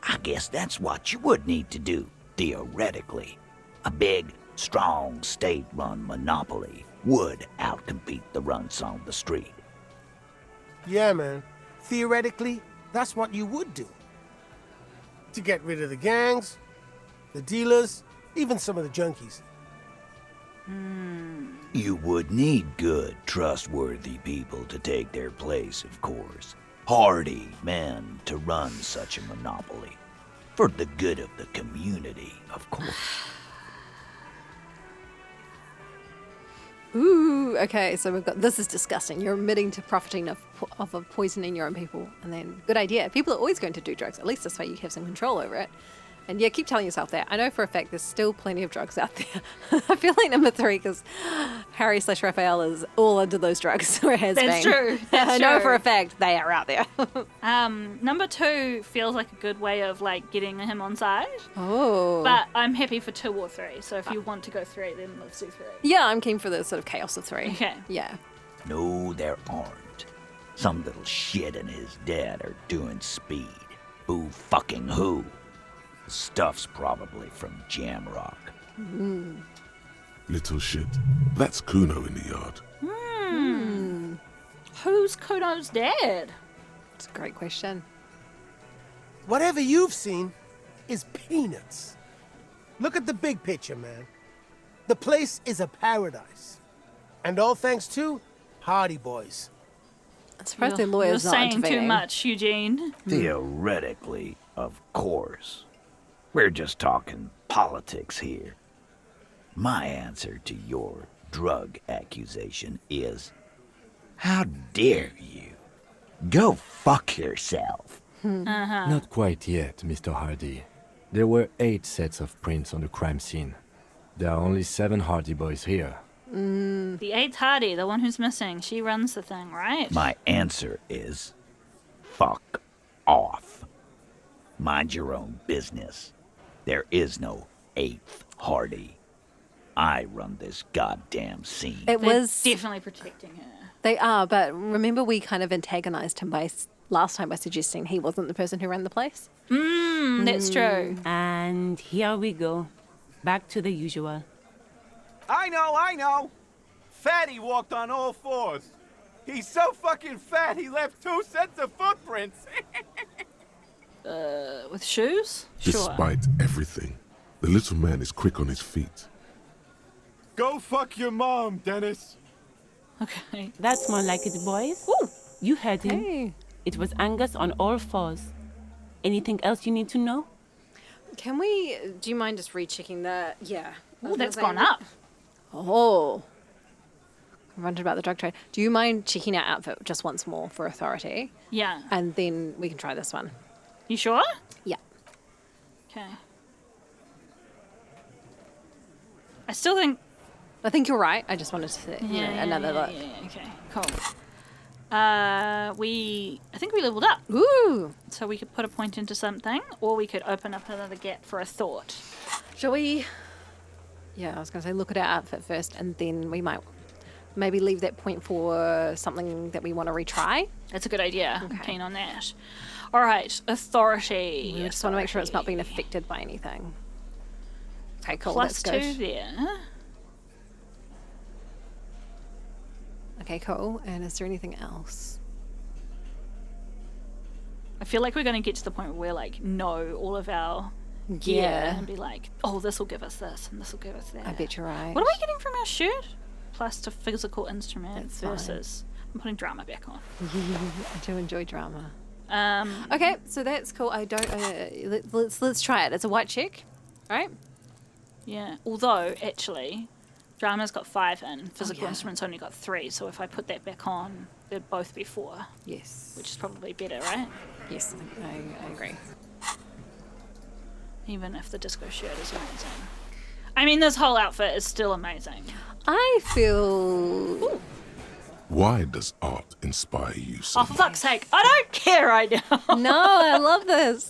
I guess that's what you would need to do, theoretically. A big, strong, state-run monopoly would outcompete the runts on the street. Yeah, man. Theoretically, that's what you would do. To get rid of the gangs, the dealers, even some of the junkies. You would need good, trustworthy people to take their place, of course. Hardy men to run such a monopoly. For the good of the community, of course. Ooh, okay, so we've got, this is disgusting. You're admitting to profiting of poisoning your own people. And then, good idea. People are always going to do drugs. At least this way you have some control over it. And yeah, keep telling yourself that. I know for a fact there's still plenty of drugs out there. I feel like number 3, because Harry/Raphael is all into those drugs, or has been. That's true. I know for a fact they are out there. Number 2 feels like a good way of like getting him on side. Oh. But I'm happy for 2 or 3. So if you want to go 3, then let's do 3. Yeah, I'm keen for the sort of chaos of 3. Okay. Yeah. No, there aren't. Some little shit and his dad are doing speed. Who fucking who? The stuff's probably from Jamrock. Little shit. That's Kuno in the yard. Who's Kuno's dad? It's a great question. Whatever you've seen is peanuts. Look at the big picture, man. The place is a paradise. And all thanks to Hardie boys. I'm surprised the You're lawyer's not saying too intervening. much, Eugene. Theoretically, of course. We're just talking politics here. My answer to your drug accusation is, how dare you? Go fuck yourself. Not quite yet, Mr. Hardie. There were 8 sets of prints on the crime scene. There are only 7 Hardie boys here. The 8th Hardie, the one who's missing, she runs the thing, right? My answer is, fuck off. Mind your own business. There is no 8th Hardie. I run this goddamn scene. It They're was definitely protecting her. They are, but remember we kind of antagonized him last time by suggesting he wasn't the person who ran the place? That's true. And here we go. Back to the usual. I know. Fatty walked on all 4s. He's so fucking fat he left 2 sets of footprints. With shoes? Sure. Despite everything, the little man is quick on his feet. Go fuck your mom, Dennis. Okay. That's more like it, boys. Ooh, you heard him. Hey. It was Angus on all 4s. Anything else you need to know? Can we, do you mind just rechecking the, yeah. Oh, that's gone up. Oh. Confronted about the drug trade. Do you mind checking our outfit just once more for authority? Yeah. And then we can try this one. You sure? Yeah. Okay. I still think... I think you're right. I just wanted to, another look. Yeah, okay, cool. I think we leveled up. Ooh. So we could put a point into something, or we could open up another gap for a thought. Shall we? Yeah, I was going to say look at our outfit first, and then we might maybe leave that point for something that we want to retry. That's a good idea. I'm Okay. keen on that. All right, authority. We just want to make sure it's not being affected by anything. Okay, cool. Plus That's 2 good. there. Okay, cool. And is there anything else? I feel like we're going to get to the point where we're like, know all of our gear Yeah. and be like, oh, this will give us this and this will give us that. I bet you're right. What are we getting from our shirt? Plus to physical instrument That's fine. versus. I'm putting drama back on. I do enjoy drama. Um, Okay, so that's cool. I don't. Let's try it. It's a white check, all right? yeah. Although actually, drama's got 5 in. Physical yeah. instruments only got 3. So if I put that back on, they'd both be 4, Yes. which is probably better, right? Yes, I agree. Even if the disco shirt is amazing. I mean, this whole outfit is still amazing. I feel. Why does art inspire you so Oh, for fuck's sake, I don't care right now. No, I love this.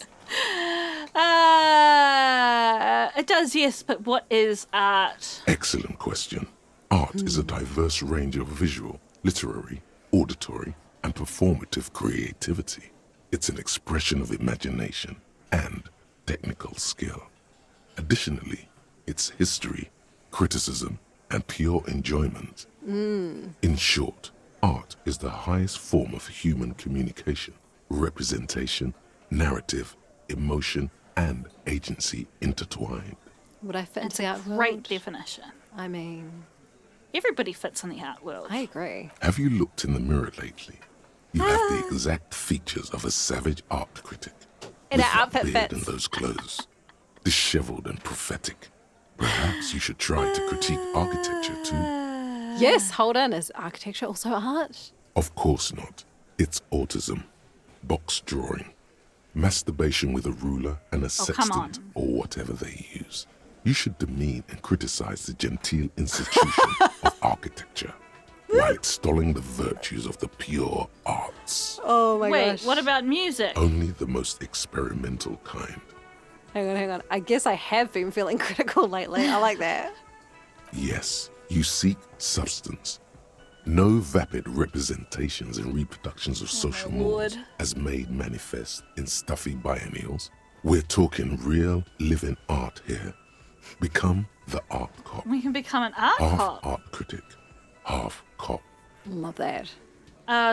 It does, yes, but what is art? Excellent question. Art is a diverse range of visual, literary, auditory, and performative creativity. It's an expression of imagination and technical skill. Additionally, it's history, criticism, and pure enjoyment. In short, art is the highest form of human communication, representation, narrative, emotion, and agency intertwined. Would I fit It's into the a art world? great definition. I mean, Everybody fits in the art world. I agree. Have you looked in the mirror lately? You have the exact features of a savage art critic. And With our that outfit beard fits. and those clothes, disheveled and prophetic, perhaps you should try to critique architecture too. Yes, hold on. Is architecture also art? Of course not. It's autism, box drawing, masturbation with a ruler and a come sextant on. or whatever they use. You should demean and criticize the genteel institution of architecture while extolling the virtues of the pure arts. Oh my Wait, gosh. what about music? Only the most experimental kind. Hang on. I guess I have been feeling critical lately. I like that. Yes, you seek substance. No vapid representations and reproductions of social my mores lord. as made manifest in stuffy biennials. We're talking real living art here. Become the art cop. We can become an art Half cop. art critic, half cop. Love that.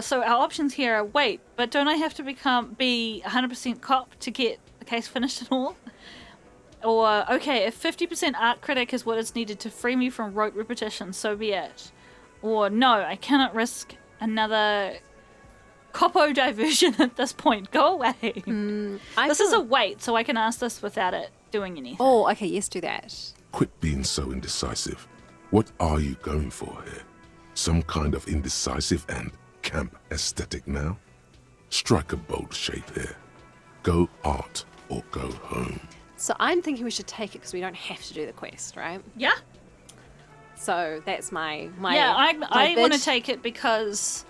So our options here are wait, but don't I have to be 100% cop to get the case finished and all? Or okay, if 50% art critic is what is needed to free me from rote repetition, so be it. Or no, I cannot risk another copo diversion at this point. Go away. This is a wait, so I can ask this without it doing anything. Oh, okay, yes, do that. Quit being so indecisive. What are you going for here? Some kind of indecisive and camp aesthetic now? Strike a bold shape here. Go art or go home. So I'm thinking we should take it because we don't have to do the quest, right? Yeah. So that's my Yeah, I want to bid. take it because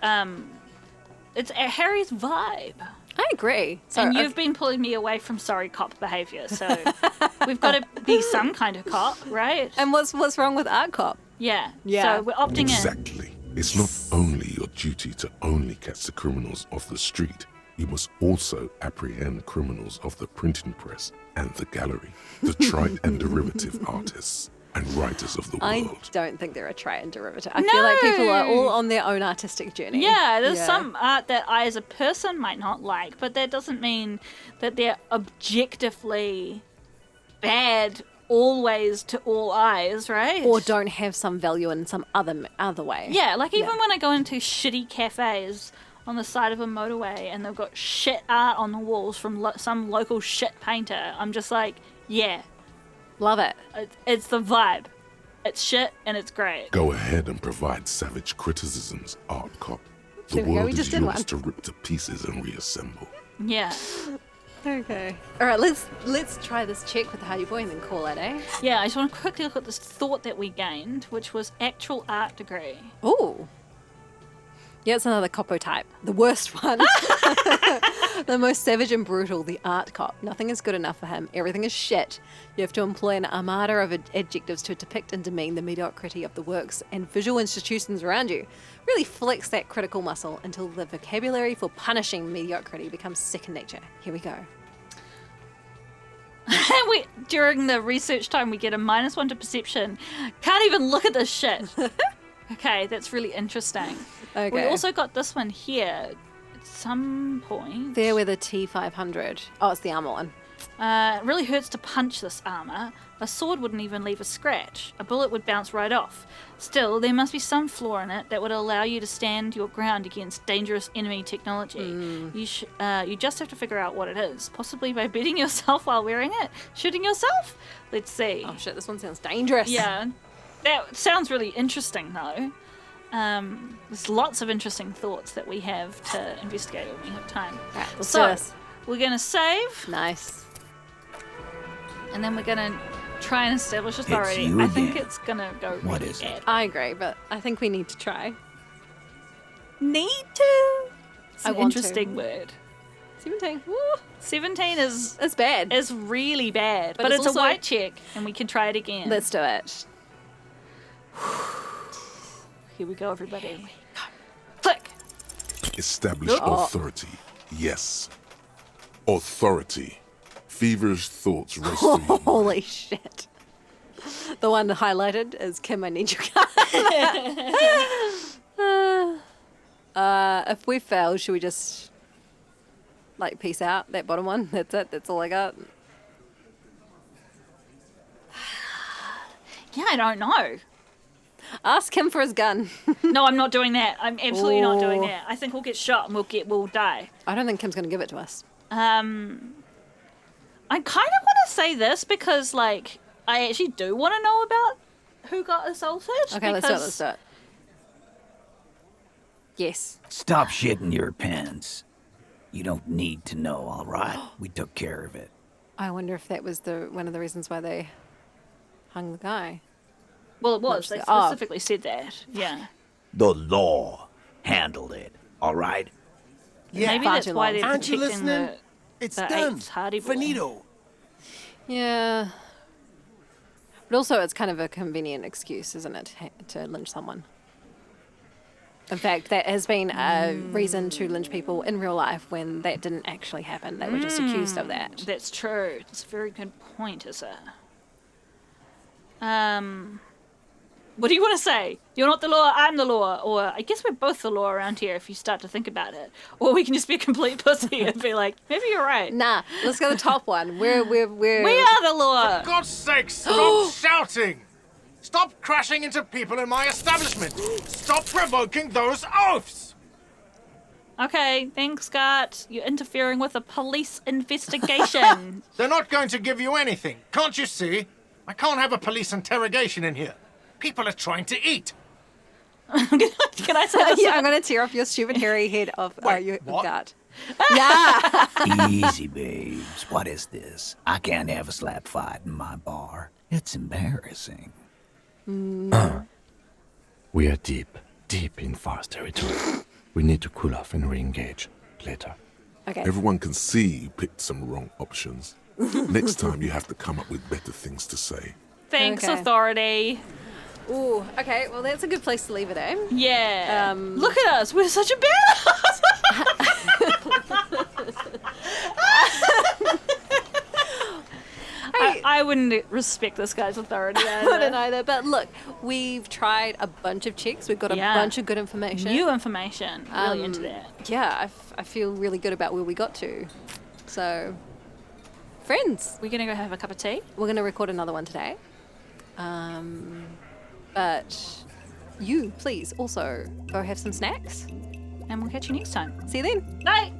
it's Harry's vibe. I agree. So And you've been pulling me away from sorry cop behavior, so we've got to be some kind of cop, right? and what's wrong with art cop? Yeah. Yeah. So we're opting in. Exactly. It's not only your duty to only catch the criminals off the street, you must also apprehend criminals of the printing press and the gallery, the trite and derivative artists and writers of the I world. don't think they're a try and derivative. I feel like people are all on their own artistic journey. Yeah, there's some art that I as a person might not like, but that doesn't mean that they're objectively bad always to all eyes, right? or don't have some value in some other way. Yeah, like even Yeah. when I go into shitty cafes on the side of a motorway and they've got shit art on the walls from some local shit painter, I'm just like, yeah, Love it. it's the vibe. It's shit and it's great. Go ahead and provide savage criticisms, art cop. The There we go, world we is just did yours one. to rip to pieces and reassemble. Yeah. Okay. All right, let's try this check with the Hardie boy and then call it, eh? Yeah, I just want to quickly look at this thought that we gained, which was actual art degree. Ooh. Yeah, it's another copo type. The worst one. The most savage and brutal, the art cop. Nothing is good enough for him. Everything is shit. You have to employ an armada of adjectives to depict and demean the mediocrity of the works and visual institutions around you. Really flex that critical muscle until the vocabulary for punishing mediocrity becomes second nature. Here we go. During the research time, we get a -1 to perception. Can't even look at this shit. Okay, that's really interesting. Okay. We also got this one here at some point. There with a T500. Oh, it's the armor one. It really hurts to punch this armor. A sword wouldn't even leave a scratch. A bullet would bounce right off. Still, there must be some flaw in it that would allow you to stand your ground against dangerous enemy technology. You just have to figure out what it is. Possibly by beating yourself while wearing it? Shooting yourself? Let's see. Oh shit, this one sounds dangerous. Yeah. That sounds really interesting, though. There's lots of interesting thoughts that we have to investigate when we have time. Right, let's So, do this. we're going to save, Nice. and then we're going to try and establish authority. you I think again. it's going to go really What is it? bad. I agree, but I think we need to try. Need to? It's I an want to. interesting word. 17. Woo. 17 is It's bad. really bad, but it's it's also- a white check, and we can try it again. Let's do it. Here we go, everybody. Click. Establish Oh. authority. Yes. Authority. Feverish thoughts race through your Holy shit. The one highlighted is Kim, I need your card. If we fail, should we just peace out? That bottom one? That's it. That's all I got. Yeah, I don't know. Ask him for his gun. No, I'm not doing that. I'm absolutely not doing Oh. that. I think we'll get shot and we'll die. I don't think Kim's going to give it to us. I kind of want to say this because, like, I actually do want to know about who got assaulted. Okay, let's do it. Yes. Stop shitting your pants. You don't need to know, all right? We took care of it. I wonder if that was one of the reasons why they hung the guy. Well, it was. They specifically said that. Yeah. The law handled it, all right? Yeah. Maybe that's why they're Aren't you protecting listening? the It's the done. eighth Hardie boy. Finito. Yeah. But also, it's kind of a convenient excuse, isn't it, to lynch someone? In fact, that has been a reason to lynch people in real life when that didn't actually happen. They were just accused of that. That's true. It's a very good point, is it? What do you want to say? You're not the law, I'm the law. Or I guess we're both the law around here if you start to think about it. Or we can just be a complete pussy and be like, maybe you're right. Nah, let's go to the top one. We are the law. For God's sake, stop shouting! Stop crashing into people in my establishment! Stop provoking those oafs! Okay, thanks, Scott. You're interfering with a police investigation. They're not going to give you anything. Can't you see? I can't have a police interrogation in here. People are trying to eat. Can I say this? Yeah, I'm going to tear off your stupid hairy head of your what? gut. Yeah. Easy, babes. What is this? I can't have a slap fight in my bar. It's embarrassing. We are deep in Far's territory. We need to cool off and re-engage later. Okay. Everyone can see you picked some wrong options. Next time you have to come up with better things to say. Thanks, Okay. authority. Ooh, okay. Well, that's a good place to leave it, eh? Yeah. Look at us. We're such a badass. I wouldn't respect this guy's authority I wouldn't either. either. But look, we've tried a bunch of checks. We've got a bunch of good information. New information. Really into that. Yeah, I feel really good about where we got to. So, friends, We're going to go have a cup of tea. we're going to record another one today. But you, please, also go have some snacks. And we'll catch you next time. See you then. Night.